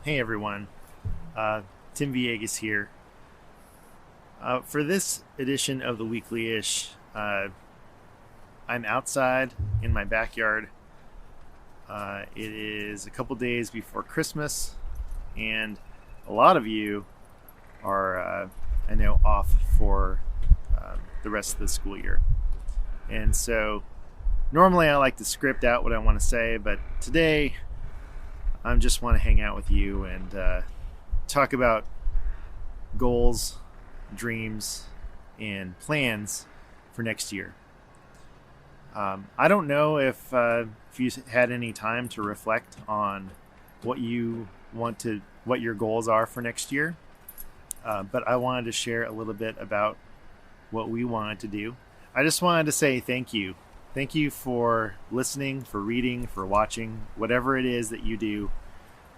Hey everyone, Tim Villegas here. For this edition of the Weeklyish, I'm outside in my backyard. It is a couple days before Christmas, and a lot of you are, I know, off for the rest of the school year. And so normally I like to script out what I want to say, but today I just want to hang out with you and talk about goals, dreams, and plans for next year. I don't know if you had any time to reflect on what what your goals are for next year, but I wanted to share a little bit about what we wanted to do. I just wanted to say thank you. Thank you for listening, for reading, for watching, whatever it is that you do.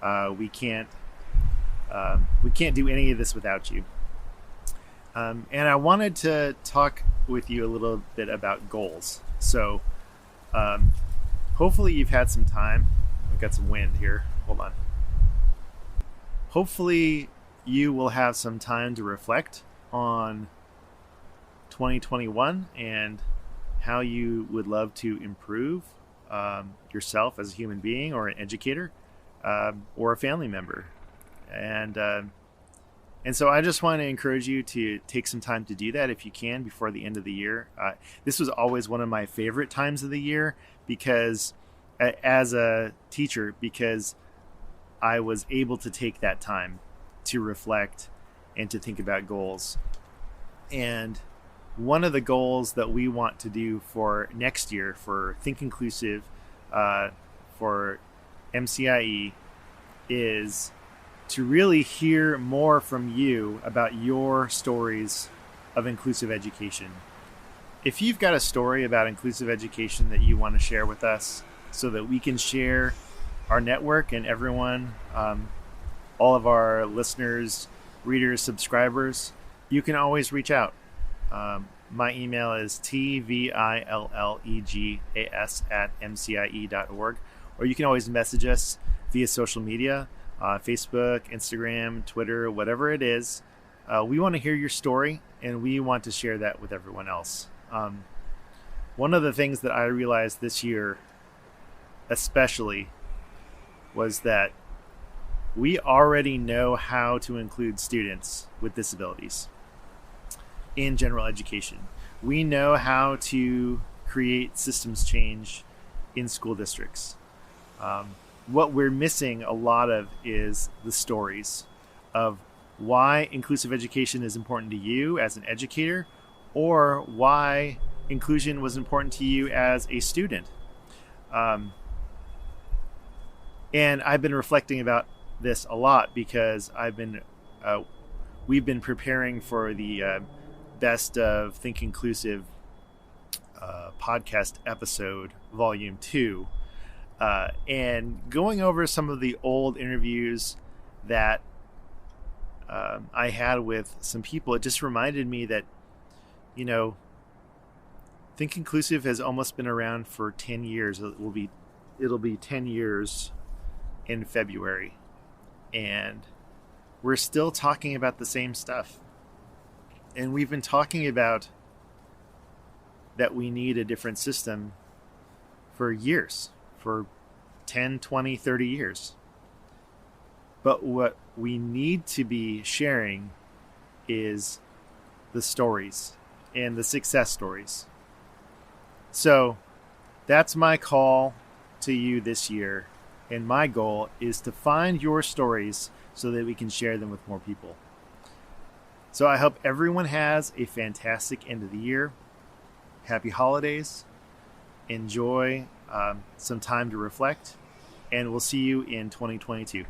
We can't do any of this without you. And I wanted to talk with you a little bit about goals. So hopefully you've had some time. I've got some wind here. Hold on. Hopefully you will have some time to reflect on 2021 and how you would love to improve yourself as a human being or an educator or a family member. And so I just want to encourage you to take some time to do that if you can before the end of the year. This was always one of my favorite times of the year because as a teacher, because I was able to take that time to reflect and to think about goals. And one of the goals that we want to do for next year for Think Inclusive, for MCIE, is to really hear more from you about your stories of inclusive education. If you've got a story about inclusive education that you want to share with us so that we can share our network and everyone, all of our listeners, readers, subscribers, you can always reach out. My email is tvillegas@mcie.org, or you can always message us via social media, Facebook, Instagram, Twitter, whatever it is. We want to hear your story, and we want to share that with everyone else. One of the things that I realized this year, especially, was that we already know how to include students with disabilities in general education. We know how to create systems change in school districts. What we're missing a lot of is the stories of why inclusive education is important to you as an educator, or why inclusion was important to you as a student. And I've been reflecting about this a lot because we've been preparing for the Best of Think Inclusive podcast episode, volume 2. And going over some of the old interviews that I had with some people, it just reminded me that, Think Inclusive has almost been around for 10 years. It'll be 10 years in February. And we're still talking about the same stuff. And we've been talking about that we need a different system for years, for 10, 20, 30 years. But what we need to be sharing is the stories and the success stories. So that's my call to you this year. And my goal is to find your stories so that we can share them with more people. So I hope everyone has a fantastic end of the year. Happy holidays. Enjoy some time to reflect. And we'll see you in 2022.